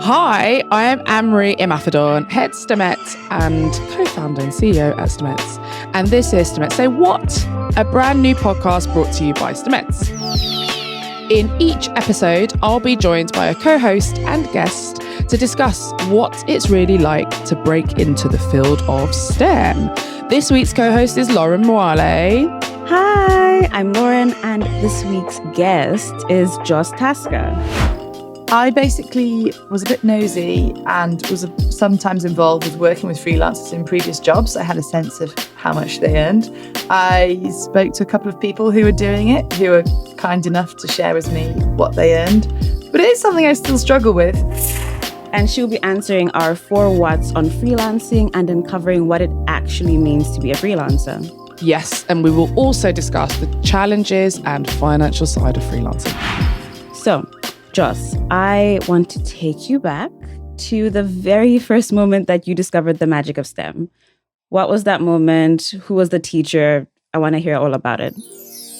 Hi, I am Anne-Marie Imafidon, Head Stemette and co-founder and CEO at Stemettes. And this is Stemettes Say What, a brand new podcast brought to you by Stemettes. In each episode, I'll be joined by a co-host and guest to discuss what it's really like to break into the field of STEM. This week's co-host is Lauryn Mwale. Hi, I'm Lauryn, and this week's guest is Joss Tasker. I basically was a bit nosy and was sometimes involved with working with freelancers in previous jobs. I had a sense of how much they earned. I spoke to a couple of people who were doing it, who were kind enough to share with me what they earned. But it is something I still struggle with. And she'll be answering our 4 whats on freelancing and uncovering what it actually means to be a freelancer. Yes, and we will also discuss the challenges and financial side of freelancing. So, Joss, I want to take you back to the very first moment that you discovered the magic of STEM. What was that moment? Who was the teacher? I want to hear all about it.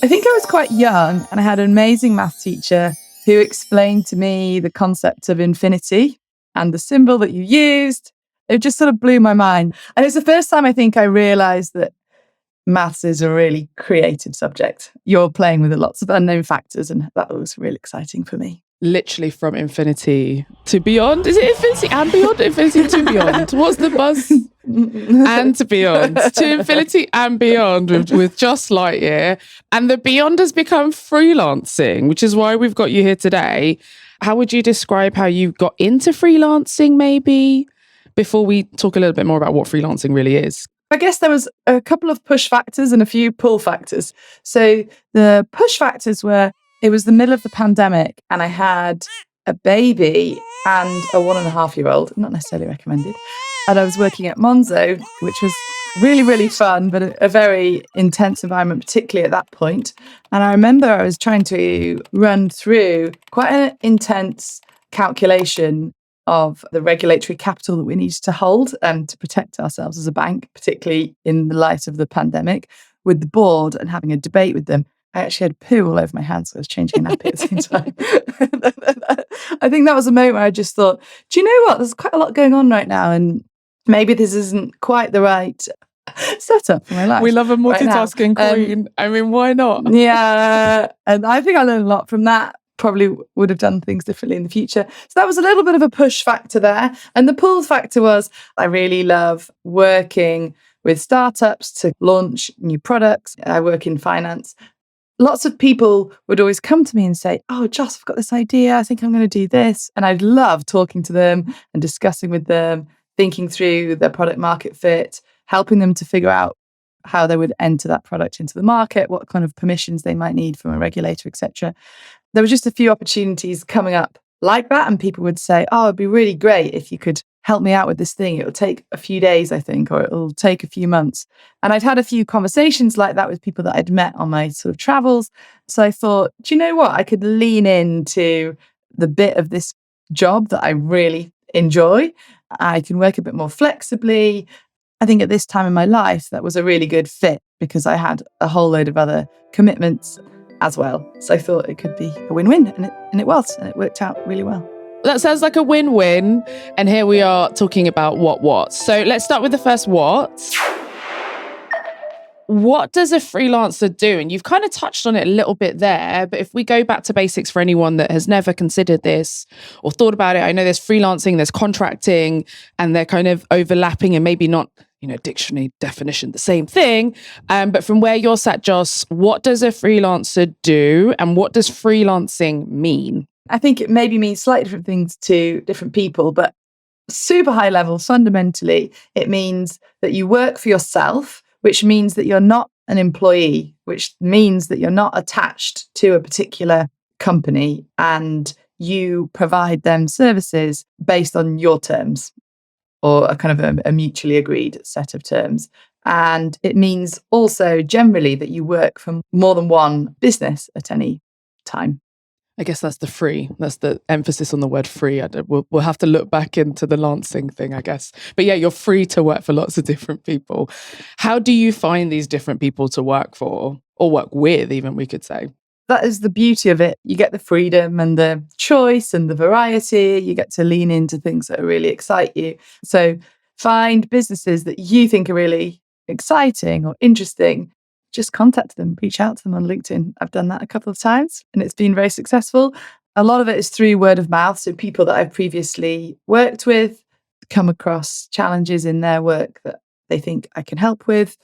I think I was quite young and I had an amazing math teacher who explained to me the concept of infinity and the symbol that you used. It just sort of blew my mind. And it's the first time I think I realised that maths is a really creative subject. You're playing with lots of unknown factors, and that was really exciting for me. Literally from infinity to beyond. Is it infinity and beyond? Infinity to beyond. What's the buzz? And to beyond. To infinity and beyond with Just Lightyear. And the beyond has become freelancing, which is why we've got you here today. How would you describe how you got into freelancing, maybe, before we talk a little bit more about what freelancing really is? I guess there was a couple of push factors and a few pull factors. So the push factors were, it was the middle of the pandemic and I had a baby and a 1.5-year-old, not necessarily recommended. And I was working at Monzo, which was really, really fun, but a very intense environment, particularly at that point. And I remember I was trying to run through quite an intense calculation of the regulatory capital that we needed to hold and to protect ourselves as a bank, particularly in the light of the pandemic, with the board and having a debate with them. I actually had poo all over my hands, so I was changing a nappy at the same time. I think that was a moment where I just thought, do you know what? There's quite a lot going on right now, and maybe this isn't quite the right setup for my life. We love a multitasking queen. I mean, why not? Yeah, and I think I learned a lot from that. Probably would have done things differently in the future. So that was a little bit of a push factor there. And the pull factor was, I really love working with startups to launch new products. I work in finance. Lots of people would always come to me and say, oh, Joss, I've got this idea. I think I'm going to do this. And I'd love talking to them and discussing with them, thinking through their product market fit, helping them to figure out how they would enter that product into the market, what kind of permissions they might need from a regulator, etc. There were just a few opportunities coming up like that. And people would say, oh, it'd be really great if you could help me out with this thing. It'll take a few days, I think, or it'll take a few months. And I'd had a few conversations like that with people that I'd met on my sort of travels. So I thought, do you know what? I could lean into the bit of this job that I really enjoy. I can work a bit more flexibly. I think at this time in my life, that was a really good fit because I had a whole load of other commitments as well. So I thought it could be a win-win, and it was, and it worked out really well. That sounds like a win-win. And here we are talking about what. So let's start with the first what. What does a freelancer do? And you've kind of touched on it a little bit there, but if we go back to basics for anyone that has never considered this or thought about it, I know there's freelancing, there's contracting, and they're kind of overlapping and maybe not, dictionary definition, the same thing. But from where you're sat, Joss, what does a freelancer do and what does freelancing mean? I think it maybe means slightly different things to different people, but super high level, fundamentally, it means that you work for yourself, which means that you're not an employee, which means that you're not attached to a particular company and you provide them services based on your terms or a kind of a mutually agreed set of terms. And it means also generally that you work for more than one business at any time. I guess that's the free. That's the emphasis on the word free. We'll have to look back into the Lancing thing, I guess. But yeah, you're free to work for lots of different people. How do you find these different people to work for or work with, even, we could say? that is the beauty of it. You get the freedom and the choice and the variety. You get to lean into things that really excite you. So find businesses that you think are really exciting or interesting. Just contact them, reach out to them on LinkedIn. I've done that a couple of times and it's been very successful. A lot of it is through word of mouth. So people that I've previously worked with come across challenges in their work that they think I can help with.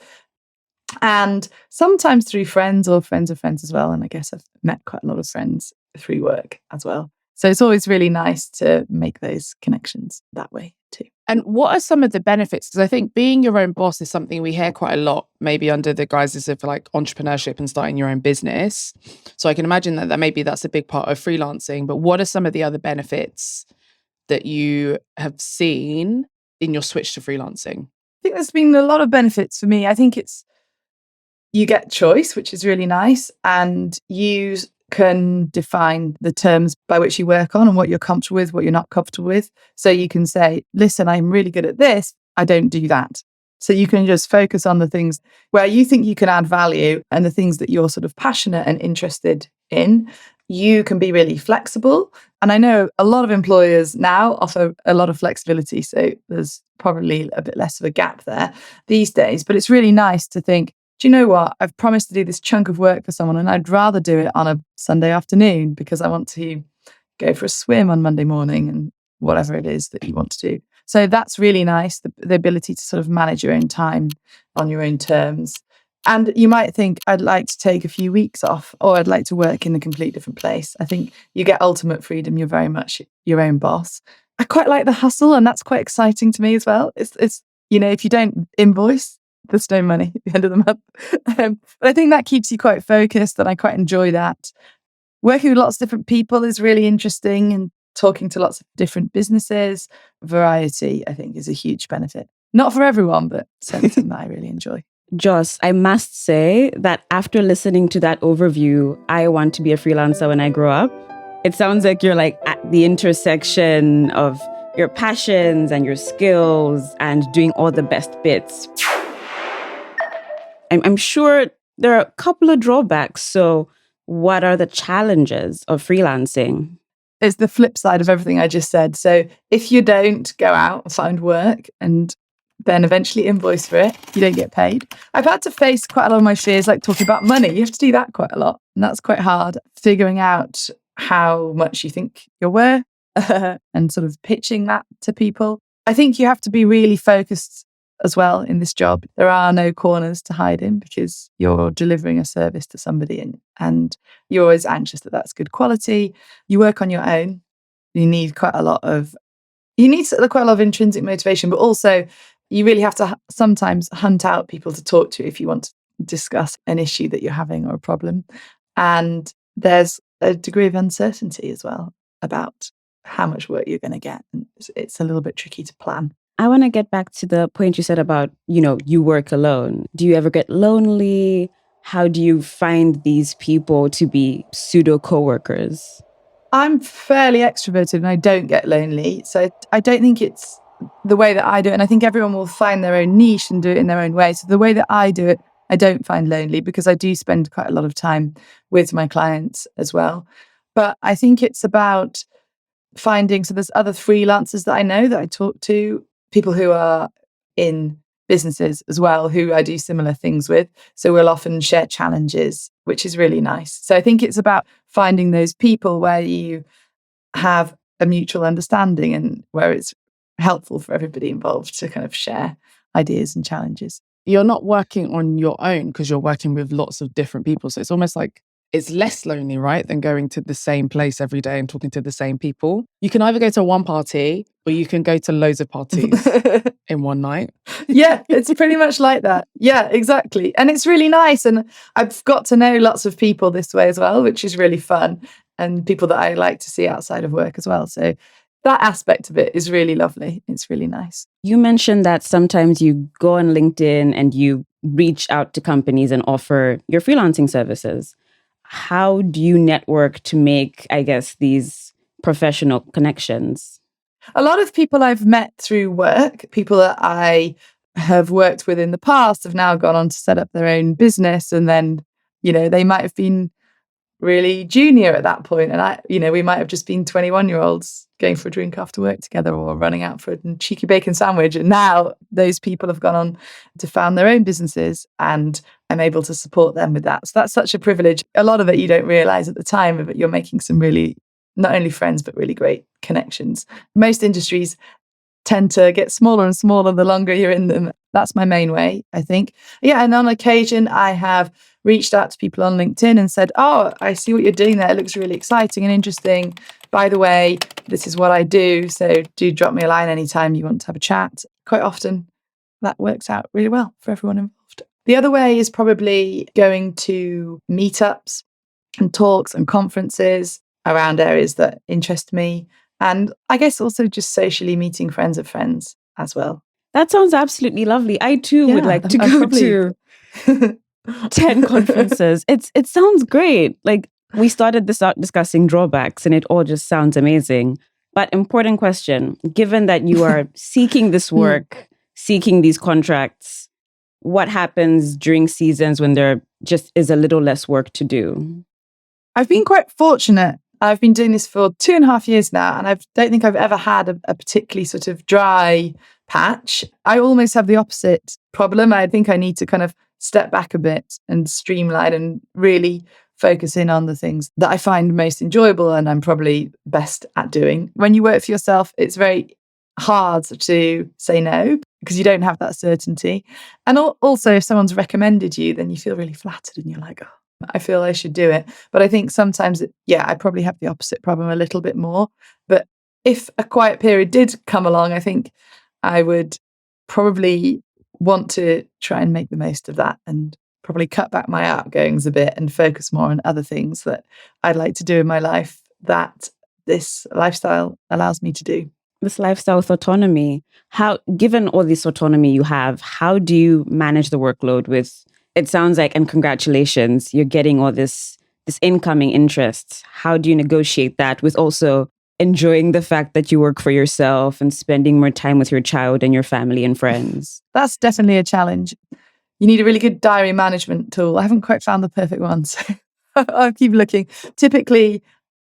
And sometimes through friends or friends of friends as well. And I guess I've met quite a lot of friends through work as well. So it's always really nice to make those connections that way too. And what are some of the benefits? Because I think being your own boss is something we hear quite a lot, maybe under the guises of like entrepreneurship and starting your own business. So I can imagine that maybe that's a big part of freelancing. But what are some of the other benefits that you have seen in your switch to freelancing? I think there's been a lot of benefits for me. I think you get choice, which is really nice, and you can define the terms by which you work on and what you're comfortable with, what you're not comfortable with. So you can say, listen, I'm really good at this. I don't do that. So you can just focus on the things where you think you can add value and the things that you're sort of passionate and interested in. You can be really flexible. And I know a lot of employers now offer a lot of flexibility. So there's probably a bit less of a gap there these days. But it's really nice to think, do you know what? I've promised to do this chunk of work for someone and I'd rather do it on a Sunday afternoon because I want to go for a swim on Monday morning and whatever it is that you want to do. So that's really nice, the ability to sort of manage your own time on your own terms. And you might think, I'd like to take a few weeks off or I'd like to work in a complete different place. I think you get ultimate freedom. You're very much your own boss. I quite like the hustle and that's quite exciting to me as well. It's if you don't invoice, there's no money at the end of the month. But I think that keeps you quite focused and I quite enjoy that. Working with lots of different people is really interesting and talking to lots of different businesses. Variety, I think, is a huge benefit. Not for everyone, but something that I really enjoy. Joss, I must say that after listening to that overview, I want to be a freelancer when I grow up. It sounds like you're like at the intersection of your passions and your skills and doing all the best bits. I'm sure there are a couple of drawbacks. So what are the challenges of freelancing? It's the flip side of everything I just said. So if you don't go out and find work and then eventually invoice for it, you don't get paid. I've had to face quite a lot of my fears, like talking about money. You have to do that quite a lot. And that's quite hard, figuring out how much you think you're worth and sort of pitching that to people. I think you have to be really focused as well in this job. There are no corners to hide in because you're delivering a service to somebody and you're always anxious that that's good quality. You work on your own. You need quite a lot of intrinsic motivation, but also you really have to sometimes hunt out people to talk to if you want to discuss an issue that you're having or a problem. And there's a degree of uncertainty as well about how much work you're going to get. And it's a little bit tricky to plan. I want to get back to the point you said about, you work alone. Do you ever get lonely? How do you find these people to be pseudo coworkers? I'm fairly extroverted and I don't get lonely. So I don't think it's the way that I do it. And I think everyone will find their own niche and do it in their own way. So the way that I do it, I don't find lonely because I do spend quite a lot of time with my clients as well. But I think it's about finding, so there's other freelancers that I know that I talk to, people who are in businesses as well, who I do similar things with. So we'll often share challenges, which is really nice. So I think it's about finding those people where you have a mutual understanding and where it's helpful for everybody involved to kind of share ideas and challenges. You're not working on your own because you're working with lots of different people. So it's almost like it's less lonely, right, than going to the same place every day and talking to the same people. You can either go to one party or you can go to loads of parties in one night. Yeah, it's pretty much like that. Yeah, exactly. And it's really nice. And I've got to know lots of people this way as well, which is really fun. And people that I like to see outside of work as well. So that aspect of it is really lovely. It's really nice. You mentioned that sometimes you go on LinkedIn and you reach out to companies and offer your freelancing services. How do you network to make, I guess, these professional connections? A lot of people I've met through work, people that I have worked with in the past have now gone on to set up their own business. And then, they might have been really junior at that point. And we might have just been 21-year-olds going for a drink after work together or running out for a cheeky bacon sandwich. And now those people have gone on to found their own businesses, and I'm able to support them with that. So that's such a privilege. A lot of it you don't realize at the time, but you're making some really, not only friends, but really great connections. Most industries tend to get smaller and smaller the longer you're in them. That's my main way, I think. Yeah, and on occasion, I have reached out to people on LinkedIn and said, oh, I see what you're doing there. It looks really exciting and interesting. By the way, this is what I do. So do drop me a line anytime you want to have a chat. Quite often, that works out really well for everyone involved. The other way is probably going to meetups and talks and conferences around areas that interest me. And I guess also just socially meeting friends of friends as well. That sounds absolutely lovely. I too would like to go to 10 conferences. It sounds great. Like, we started this out discussing drawbacks and it all just sounds amazing. But important question, given that you are seeking this work, seeking these contracts, what happens during seasons when there just is a little less work to do? I've been quite fortunate. I've been doing this for 2.5 years now, and I don't think I've ever had a particularly sort of dry patch. I almost have the opposite problem. I think I need to kind of step back a bit and streamline and really focus in on the things that I find most enjoyable and I'm probably best at doing. When you work for yourself, it's very hard to say no because you don't have that certainty. And also, if someone's recommended you, then you feel really flattered and you're like, oh, I feel I should do it. But I think sometimes, I probably have the opposite problem a little bit more. But if a quiet period did come along, I think I would probably want to try and make the most of that and probably cut back my outgoings a bit and focus more on other things that I'd like to do in my life that this lifestyle allows me to do. This lifestyle with autonomy. Given all this autonomy you have, how do you manage the workload with, it sounds like, and congratulations, you're getting all this incoming interest. How do you negotiate that with also enjoying the fact that you work for yourself and spending more time with your child and your family and friends? That's definitely a challenge. You need a really good diary management tool. I haven't quite found the perfect one, so I'll keep looking. Typically,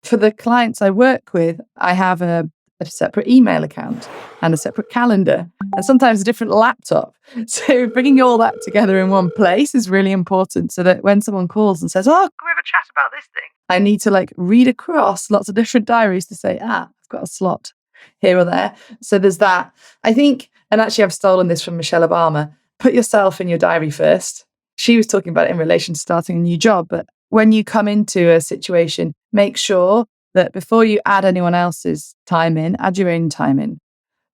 for the clients I work with, I have a separate email account and a separate calendar and sometimes a different laptop. So bringing all that together in one place is really important so that when someone calls and says, oh, can we have a chat about this thing? I need to read across lots of different diaries to say, I've got a slot here or there. So there's that. I think, and actually I've stolen this from Michelle Obama, put yourself in your diary first. She was talking about it in relation to starting a new job. But when you come into a situation, make sure that before you add anyone else's time in, add your own time in.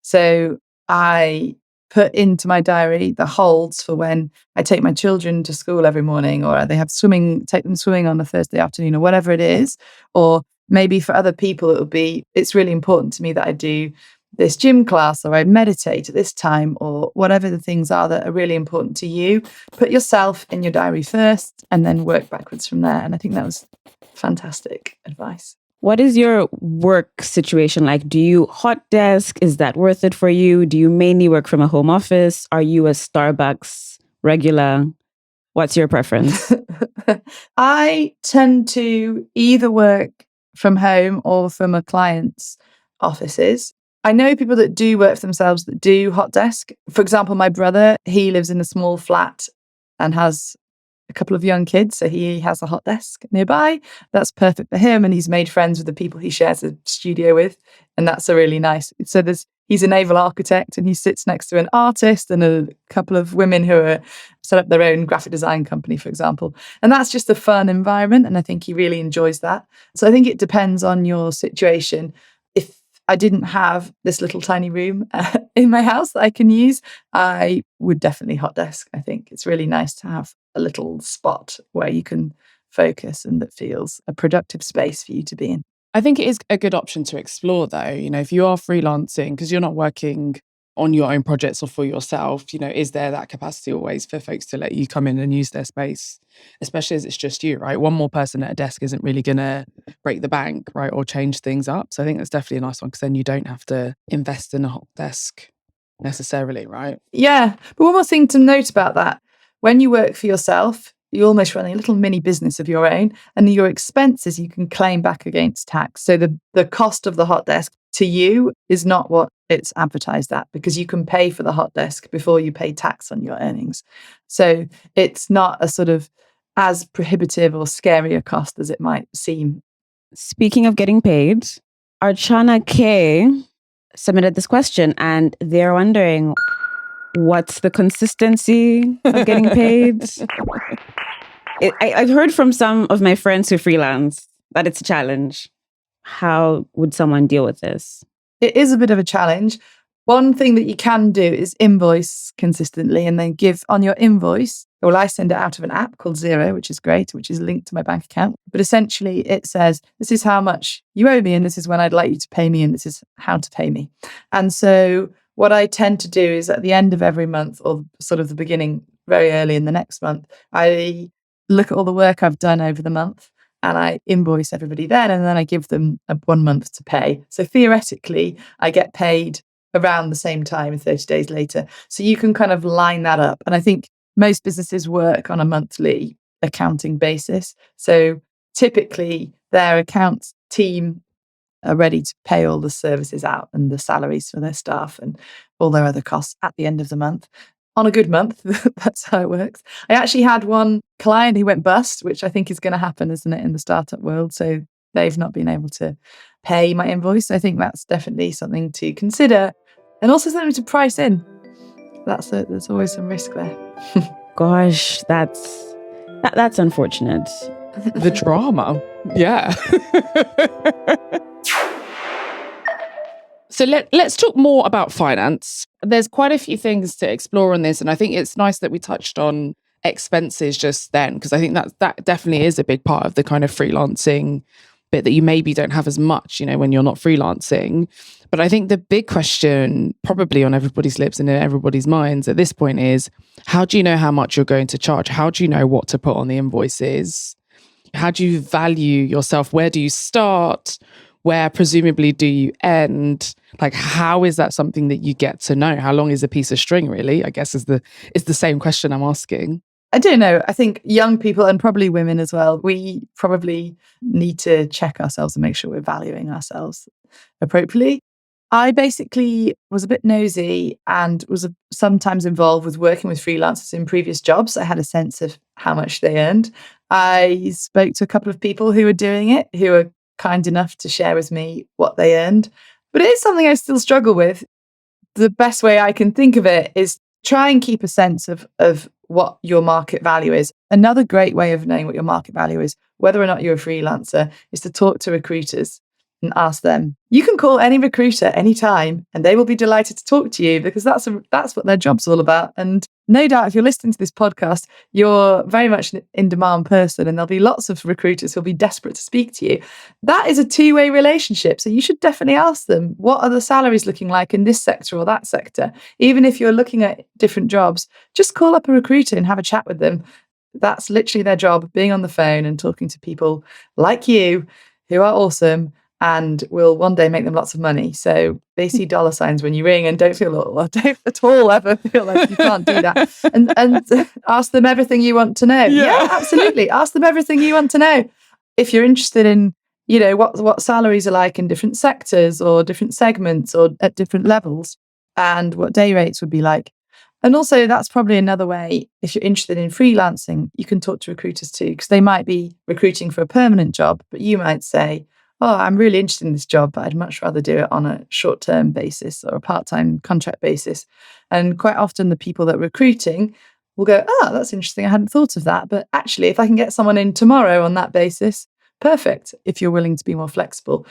So I put into my diary the holds for when I take my children to school every morning, or they have take them swimming on a Thursday afternoon, or whatever it is. Or maybe for other people, it's really important to me that I do this gym class, or I meditate at this time, or whatever the things are that are really important to you. Put yourself in your diary first and then work backwards from there. And I think that was fantastic advice. What is your work situation like? Do you hot desk? Is that worth it for you? Do you mainly work from a home office? Are you a Starbucks regular? What's your preference? I tend to either work from home or from a client's offices. I know people that do work for themselves that do hot desk. For example, my brother, he lives in a small flat and has a couple of young kids, so he has a hot desk nearby. That's perfect for him, and he's made friends with the people he shares a studio with, and that's a really nice. So he's a naval architect, and he sits next to an artist and a couple of women who are set up their own graphic design company, for example. And that's just a fun environment, and I think he really enjoys that. So I think it depends on your situation. If I didn't have this little tiny room in my house that I can use, I would definitely hot desk. I think it's really nice to have a little spot where you can focus and that feels a productive space for you to be in. I think it is a good option to explore, though. If you are freelancing, because you're not working on your own projects or for yourself, is there that capacity always for folks to let you come in and use their space, especially as it's just you, right? One more person at a desk isn't really going to break the bank, right, or change things up. So I think that's definitely a nice one because then you don't have to invest in a hot desk necessarily, right? Yeah. But one more thing to note about that, when you work for yourself, you're almost running a little mini business of your own, and your expenses you can claim back against tax. So the cost of the hot desk to you is not what it's advertised at, because you can pay for the hot desk before you pay tax on your earnings. So it's not a sort of as prohibitive or scary a cost as it might seem. Speaking of getting paid, Archana K submitted this question and they're wondering, what's the consistency of getting paid? I've heard from some of my friends who freelance that it's a challenge. How would someone deal with this? It is a bit of a challenge. One thing that you can do is invoice consistently and then give on your invoice. Well, I send it out of an app called Xero, which is great, which is linked to my bank account. But essentially it says, this is how much you owe me and this is when I'd like you to pay me and this is how to pay me. And so what I tend to do is at the end of every month, or sort of the beginning, very early in the next month, I look at all the work I've done over the month and I invoice everybody then, and then I give them 1 month to pay. So theoretically, I get paid around the same time, 30 days later. So you can kind of line that up. And I think most businesses work on a monthly accounting basis. So typically their accounts team are ready to pay all the services out and the salaries for their staff and all their other costs at the end of the month. On a good month, that's how it works. I actually had one client who went bust, which I think is going to happen, isn't it, in the startup world? So they've not been able to pay my invoice. I think that's definitely something to consider, and also something to price in. There's always some risk there. Gosh, that's unfortunate. The drama. Yeah. So let's talk more about finance. There's quite a few things to explore on this. And I think it's nice that we touched on expenses just then, because I think that definitely is a big part of the kind of freelancing bit that you maybe don't have as much, when you're not freelancing. But I think the big question probably on everybody's lips and in everybody's minds at this point is, how do you know how much you're going to charge? How do you know what to put on the invoices? How do you value yourself? Where do you start? Where presumably do you end? Like, how is that something that you get to know? How long is a piece of string, really? I guess is the same question I'm asking. I don't know. I think young people, and probably women as well, we probably need to check ourselves and make sure we're valuing ourselves appropriately. I basically was a bit nosy and was sometimes involved with working with freelancers in previous jobs. I had a sense of how much they earned. I spoke to a couple of people who were doing it, who were kind enough to share with me what they earned. But it is something I still struggle with. The best way I can think of it is try and keep a sense of what your market value is. Another great way of knowing what your market value is, whether or not you're a freelancer, is to talk to recruiters and ask them. You can call any recruiter anytime and they will be delighted to talk to you, because that's what their job's all about. And no doubt if you're listening to this podcast, you're very much an in-demand person and there'll be lots of recruiters who'll be desperate to speak to you. That is a two-way relationship. So you should definitely ask them, what are the salaries looking like in this sector or that sector? Even if you're looking at different jobs, just call up a recruiter and have a chat with them. That's literally their job, being on the phone and talking to people like you who are awesome and will one day make them lots of money. So they see dollar signs when you ring, and don't at all ever feel like you can't do that. And ask them everything you want to know. Yeah, absolutely. Ask them everything you want to know. If you're interested in, what salaries are like in different sectors or different segments or at different levels, and what day rates would be like. And also that's probably another way, if you're interested in freelancing, you can talk to recruiters too, because they might be recruiting for a permanent job, but you might say, oh, I'm really interested in this job, but I'd much rather do it on a short-term basis or a part-time contract basis. And quite often the people that are recruiting will go, oh, that's interesting. I hadn't thought of that. But actually, if I can get someone in tomorrow on that basis, perfect. If you're willing to be more flexible,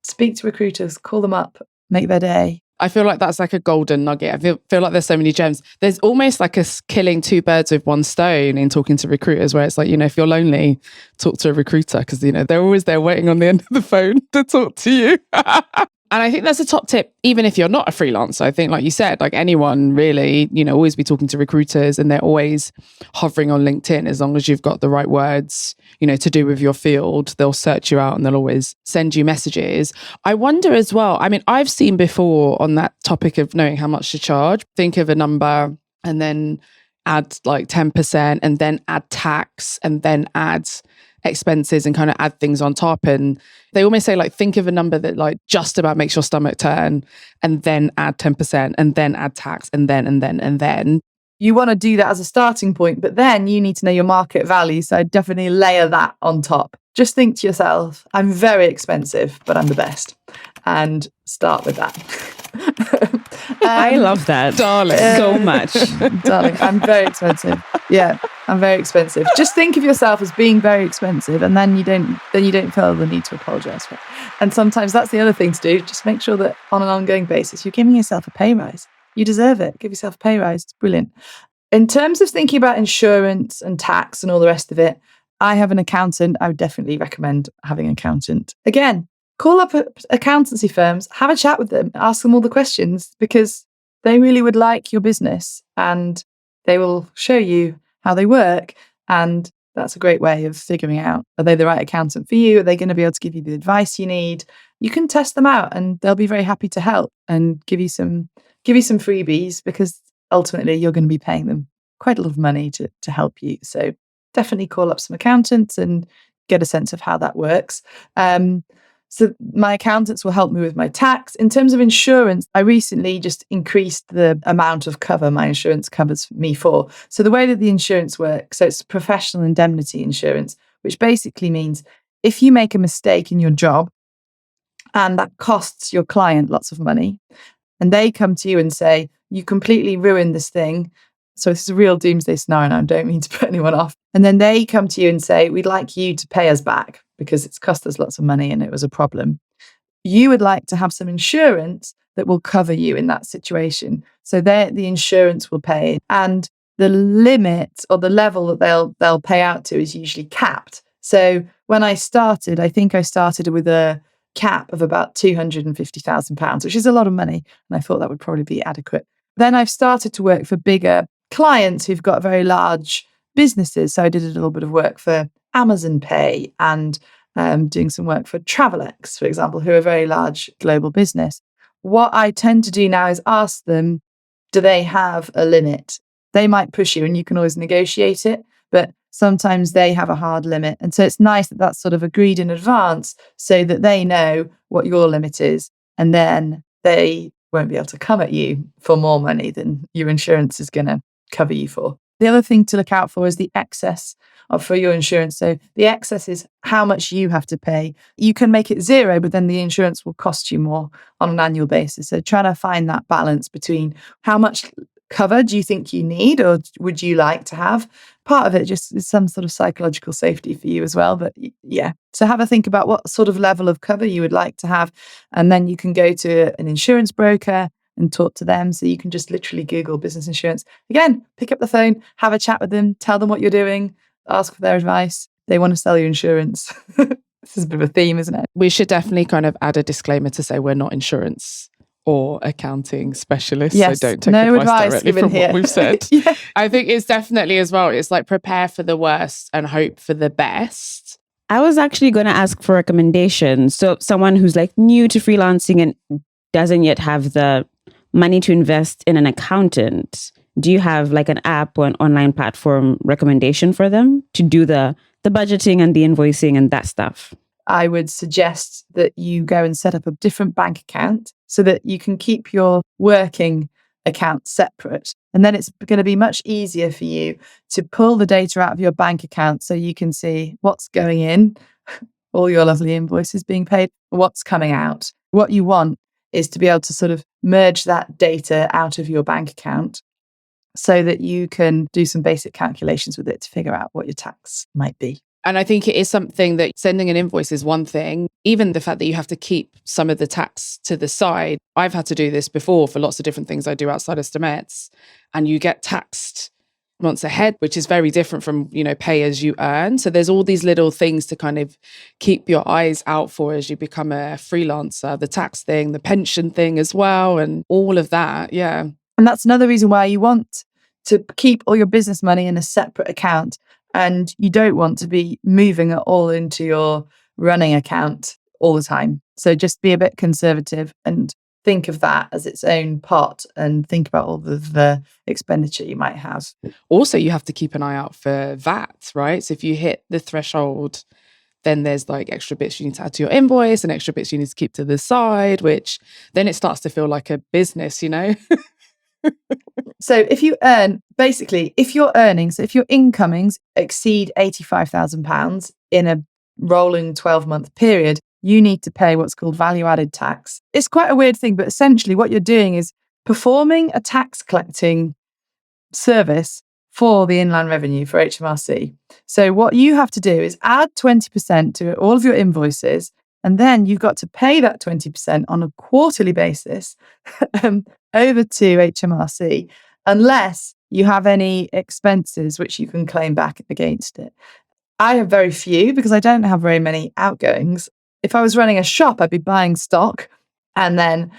speak to recruiters, call them up, make their day. I feel like that's like a golden nugget. I feel like there's so many gems. There's almost like killing two birds with one stone in talking to recruiters, where it's like, if you're lonely, talk to a recruiter, because, they're always there waiting on the end of the phone to talk to you. And I think that's a top tip, even if you're not a freelancer. I think, like you said, like anyone really, always be talking to recruiters, and they're always hovering on LinkedIn. As long as you've got the right words, to do with your field, they'll search you out and they'll always send you messages. I wonder as well, I mean, I've seen before on that topic of knowing how much to charge, think of a number and then add like 10% and then add tax and then add expenses and kind of add things on top. And they almost say like, think of a number that like just about makes your stomach turn, and then add 10% and then add tax and then. You want to do that as a starting point, but then you need to know your market value. So I'd definitely layer that on top. Just think to yourself, I'm very expensive, but I'm the best. And start with that. I love that, darling, so much. Darling, I'm very expensive. Yeah, I'm very expensive. Just think of yourself as being very expensive, and then you don't feel the need to apologize for it. And sometimes that's the other thing to do. Just make sure that on an ongoing basis, you're giving yourself a pay rise. You deserve it. Give yourself a pay rise. It's brilliant. In terms of thinking about insurance and tax and all the rest of it, I have an accountant. I would definitely recommend having an accountant. Again, call up accountancy firms, have a chat with them, ask them all the questions, because they really would like your business and they will show you how they work. And that's a great way of figuring out, are they the right accountant for you? Are they going to be able to give you the advice you need? You can test them out and they'll be very happy to help and give you some freebies, because ultimately you're going to be paying them quite a lot of money to help you. So definitely call up some accountants and get a sense of how that works. So my accountants will help me with my tax. In terms of insurance, I recently just increased the amount of cover my insurance covers me for. So the way that the insurance works, so it's professional indemnity insurance, which basically means if you make a mistake in your job and that costs your client lots of money, and they come to you and say, you completely ruined this thing. So this is a real doomsday scenario, and I don't mean to put anyone off. And then they come to you and say, we'd like you to pay us back because it's cost us lots of money and it was a problem. You would like to have some insurance that will cover you in that situation. So the insurance will pay. And the limit or the level that they'll pay out to is usually capped. So when I started, I think I started with a cap of about £250,000, which is a lot of money. And I thought that would probably be adequate. Then I've started to work for bigger clients who've got very large businesses. So I did a little bit of work for Amazon Pay and doing some work for Travelex, for example, who are a very large global business. What I tend to do now is ask them, do they have a limit? They might push you and you can always negotiate it, but sometimes they have a hard limit. And so it's nice that that's sort of agreed in advance so that they know what your limit is. And then they won't be able to come at you for more money than your insurance is going to cover you for. The other thing to look out for is the excess for your insurance. So the excess is how much you have to pay. You can make it zero, but then the insurance will cost you more on an annual basis. So try to find that balance between how much cover do you think you need or would you like to have? Part of it just is some sort of psychological safety for you as well. But yeah, so have a think about what sort of level of cover you would like to have. And then you can go to an insurance broker and talk to them. So you can just literally Google business insurance. Again, pick up the phone, have a chat with them, tell them what you're doing, ask for their advice. They want to sell you insurance. This is a bit of a theme, isn't it? We should definitely kind of add a disclaimer to say we're not insurance or accounting specialists. Yes, so don't take no advice directly from here. what we've said. Yeah. I think it's definitely as well, it's like prepare for the worst and hope for the best. I was actually going to ask for recommendations. So someone who's like new to freelancing and doesn't yet have the money to invest in an accountant, do you have like an app or an online platform recommendation for them to do the budgeting and the invoicing and that stuff? I would suggest that you go and set up a different bank account so that you can keep your working account separate. And then it's going to be much easier for you to pull the data out of your bank account so you can see what's going in, all your lovely invoices being paid, what's coming out. What you want is to be able to sort of merge that data out of your bank account so that you can do some basic calculations with it to figure out what your tax might be. And I think it is something that sending an invoice is one thing. Even the fact that you have to keep some of the tax to the side. I've had to do this before for lots of different things I do outside of Stemettes. And you get taxed months ahead, which is very different from, pay as you earn. So there's all these little things to kind of keep your eyes out for as you become a freelancer, the tax thing, the pension thing as well, and all of that. Yeah. And that's another reason why you want to keep all your business money in a separate account. And you don't want to be moving it all into your running account all the time. So just be a bit conservative and think of that as its own pot and think about all of the expenditure you might have. Also, you have to keep an eye out for VAT, right? So if you hit the threshold, then there's like extra bits you need to add to your invoice and extra bits you need to keep to the side, which then it starts to feel like a business, you know? So if you earn, basically, if your earnings, if your incomings exceed £85,000 in a rolling 12-month period, you need to pay what's called value-added tax. It's quite a weird thing, but essentially what you're doing is performing a tax collecting service for the Inland Revenue, for HMRC. So what you have to do is add 20% to all of your invoices, and then you've got to pay that 20% on a quarterly basis over to HMRC, unless you have any expenses which you can claim back against it. I have very few because I don't have very many outgoings. If I was running a shop, I'd be buying stock and then,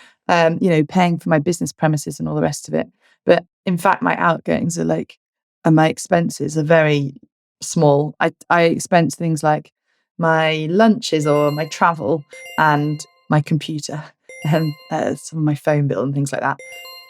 paying for my business premises and all the rest of it. But in fact, my outgoings are and my expenses are very small. I expense things like my lunches or my travel and my computer and some of my phone bill and things like that.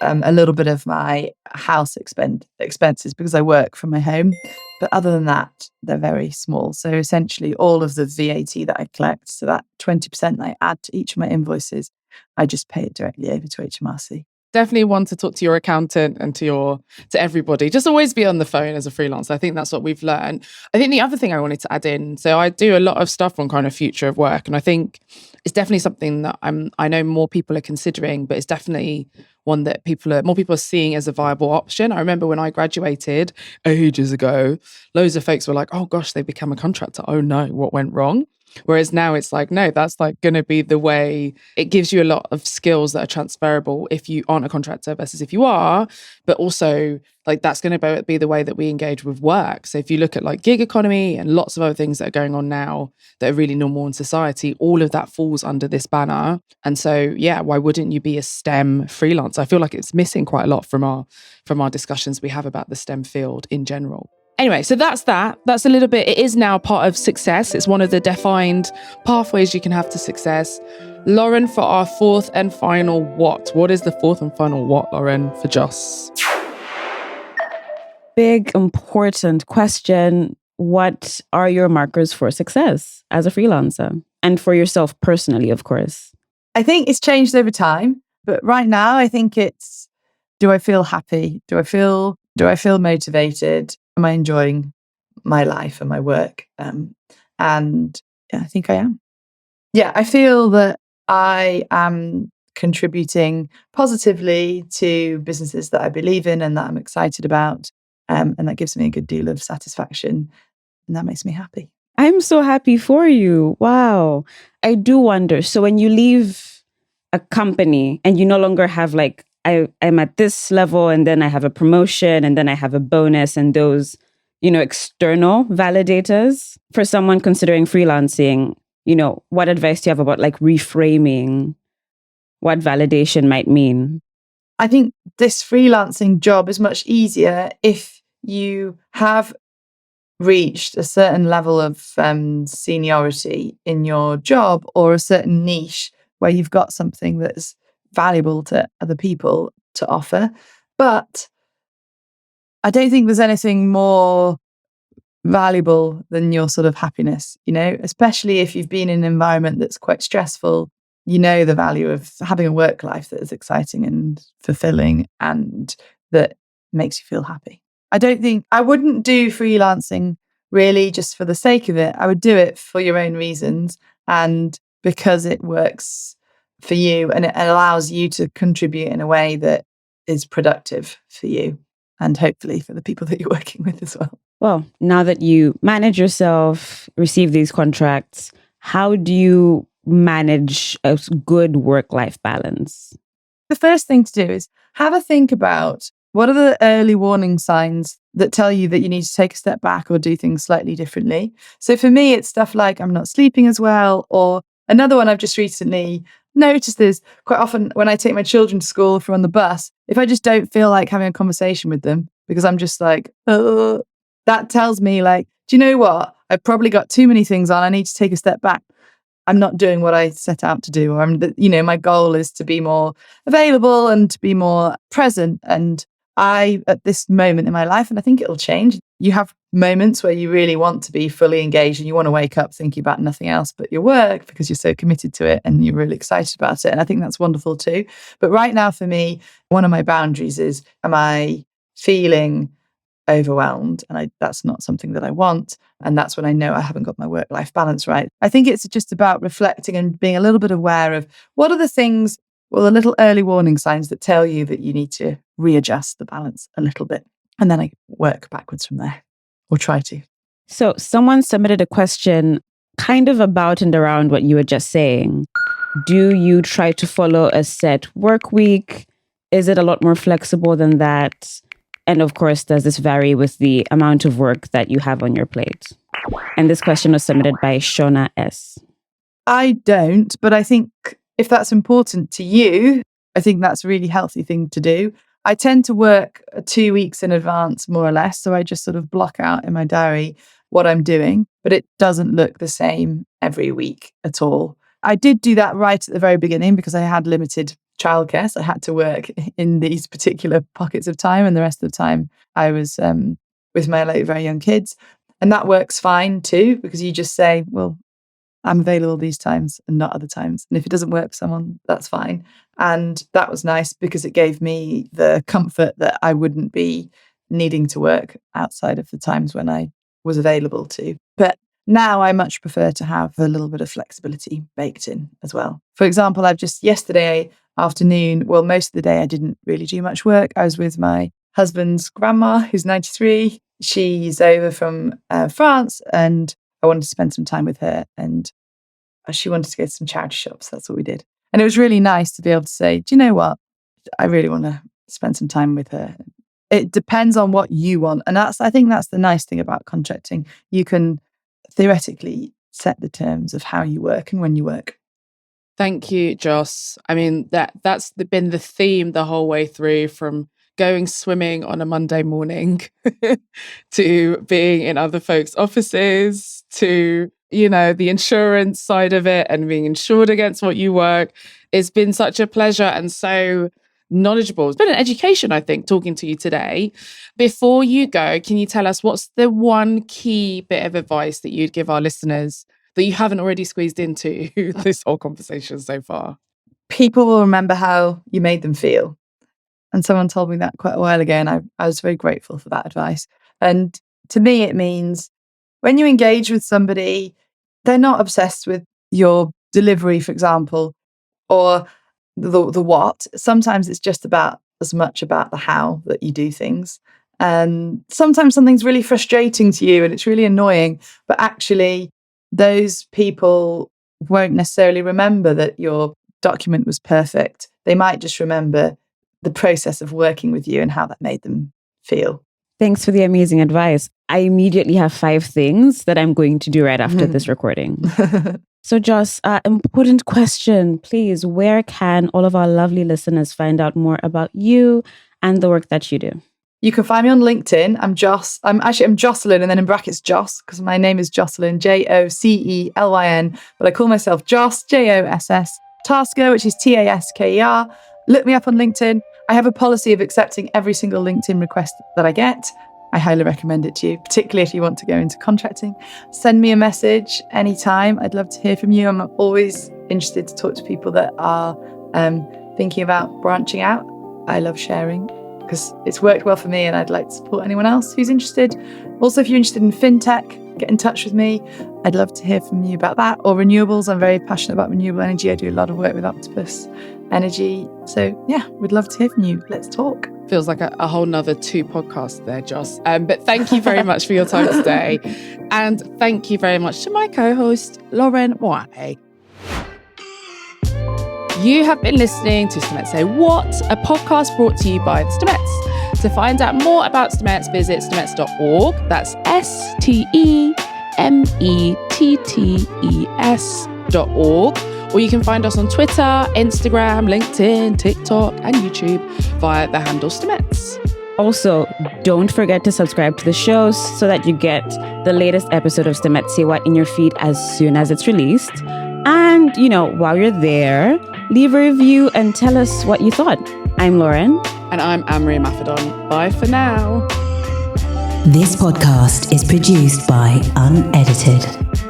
A little bit of my house expenses because I work from my home. But other than that, they're very small. So essentially all of the VAT that I collect, so that 20% that I add to each of my invoices, I just pay it directly over to HMRC. Definitely want to talk to your accountant and to everybody. Just always be on the phone as a freelancer. I think that's what we've learned. I think the other thing I wanted to add in, so I do a lot of stuff on kind of future of work, and I think it's definitely something that I know more people are considering, but it's definitely one that more people are seeing as a viable option. I remember when I graduated ages ago, loads of folks were like, "Oh gosh, they become a contractor. Oh no, what went wrong?" Whereas now it's like, no, that's like going to be the way. It gives you a lot of skills that are transferable if you aren't a contractor versus if you are, but also like that's going to be the way that we engage with work. So if you look at like gig economy and lots of other things that are going on now that are really normal in society, all of that falls under this banner. And so, yeah, why wouldn't you be a STEM freelancer? I feel like it's missing quite a lot from our discussions we have about the STEM field in general. Anyway, so that's that. That's a little bit, it is now part of success. It's one of the defined pathways you can have to success. Lauren, for our fourth and final what? What is the fourth and final what, Lauren, for Joss? Big, important question. What are your markers for success as a freelancer? And for yourself personally, of course. I think it's changed over time, but right now I think it's, do I feel happy? Do I feel motivated? Am I enjoying my life and my work? And yeah, I think I am. Yeah, I feel that I am contributing positively to businesses that I believe in and that I'm excited about. And that gives me a good deal of satisfaction. And that makes me happy. I'm so happy for you. Wow. I do wonder. So when you leave a company and you no longer have like, I'm at this level and then I have a promotion and then I have a bonus and those, external validators. For someone considering freelancing, what advice do you have about like reframing what validation might mean? I think this freelancing job is much easier if you have reached a certain level of seniority in your job or a certain niche where you've got something that's valuable to other people to offer. But I don't think there's anything more valuable than your sort of happiness, especially if you've been in an environment that's quite stressful. The value of having a work life that is exciting and fulfilling and that makes you feel happy. I wouldn't do freelancing really just for the sake of it. I would do it for your own reasons and because it works for you and it allows you to contribute in a way that is productive for you and hopefully for the people that you're working with as well. Well, now that you manage yourself, receive these contracts, how do you manage a good work-life balance? The first thing to do is have a think about what are the early warning signs that tell you that you need to take a step back or do things slightly differently. So for me, it's stuff like I'm not sleeping as well, or another one I've just recently noticed is quite often when I take my children to school if we're on the bus, if I just don't feel like having a conversation with them because I'm just like, oh, that tells me like, do you know what? I've probably got too many things on. I need to take a step back. I'm not doing what I set out to do, or my goal is to be more available and to be more present. And at this moment in my life, and I think it'll change, you have moments where you really want to be fully engaged and you want to wake up thinking about nothing else but your work because you're so committed to it and you're really excited about it. And I think that's wonderful too. But right now for me, one of my boundaries is, am I feeling overwhelmed? And that's not something that I want. And that's when I know I haven't got my work-life balance right. I think it's just about reflecting and being a little bit aware of what are the things, the little early warning signs that tell you that you need to readjust the balance a little bit. And then I work backwards from there, or try to. So someone submitted a question kind of about and around what you were just saying. Do you try to follow a set work week? Is it a lot more flexible than that? And of course, does this vary with the amount of work that you have on your plate? And this question was submitted by Shona S. I don't, but I think if that's important to you, I think that's a really healthy thing to do. I tend to work 2 weeks in advance, more or less. So I just sort of block out in my diary what I'm doing, but it doesn't look the same every week at all. I did do that right at the very beginning because I had limited childcare. So I had to work in these particular pockets of time, and the rest of the time I was with my very young kids. And that works fine too, because you just say, well, I'm available these times and not other times. And if it doesn't work for someone, that's fine. And that was nice because it gave me the comfort that I wouldn't be needing to work outside of the times when I was available to. But now I much prefer to have a little bit of flexibility baked in as well. For example, I've just yesterday afternoon, most of the day I didn't really do much work. I was with my husband's grandma, who's 93. She's over from France, and I wanted to spend some time with her, and she wanted to go to some charity shops. That's what we did. And it was really nice to be able to say, do you know what? I really want to spend some time with her. It depends on what you want. And I think that's the nice thing about contracting. You can theoretically set the terms of how you work and when you work. Thank you, Joss. I mean, that's been the theme the whole way through, from going swimming on a Monday morning to being in other folks' offices to, the insurance side of it and being insured against what you work. It's been such a pleasure and so knowledgeable. It's been an education, I think, talking to you today. Before you go, can you tell us what's the one key bit of advice that you'd give our listeners that you haven't already squeezed into this whole conversation so far? People will remember how you made them feel. And someone told me that quite a while ago, and I was very grateful for that advice. And to me, it means when you engage with somebody, they're not obsessed with your delivery, for example, or the what. Sometimes it's just as much about the how that you do things. And sometimes something's really frustrating to you and it's really annoying, but actually those people won't necessarily remember that your document was perfect. They might just remember the process of working with you and how that made them feel. Thanks for the amazing advice. I immediately have 5 things that I'm going to do right after this recording. So Joss, important question, please. Where can all of our lovely listeners find out more about you and the work that you do? You can find me on LinkedIn. I'm Joss. I'm Jocelyn, and then in brackets Joss, because my name is Jocelyn, Jocelyn, but I call myself Joss, Joss, Tasker, which is Tasker. Look me up on LinkedIn. I have a policy of accepting every single LinkedIn request that I get. I highly recommend it to you, particularly if you want to go into contracting. Send me a message anytime. I'd love to hear from you. I'm always interested to talk to people that are thinking about branching out. I love sharing because it's worked well for me, and I'd like to support anyone else who's interested. Also, if you're interested in fintech, get in touch with me. I'd love to hear from you about that. Or renewables. I'm very passionate about renewable energy. I do a lot of work with Octopus Energy. So yeah, we'd love to hear from you. Let's talk. Feels like a whole nother 2 podcasts there, Joss. But thank you very much for your time today. And thank you very much to my co-host, Lauryn Mwale. You have been listening to Stemettes Say What, a podcast brought to you by the Stemettes. To find out more about Stemettes, visit stemettes.org. That's STEMETTES.org. Or you can find us on Twitter, Instagram, LinkedIn, TikTok, and YouTube via the handle Stemettes. Also, don't forget to subscribe to the show so that you get the latest episode of Stemettes Say What in your feed as soon as it's released. And, while you're there, leave a review and tell us what you thought. I'm Lauryn. And I'm Anne-Marie Imafidon. Bye for now. This podcast is produced by Unedited.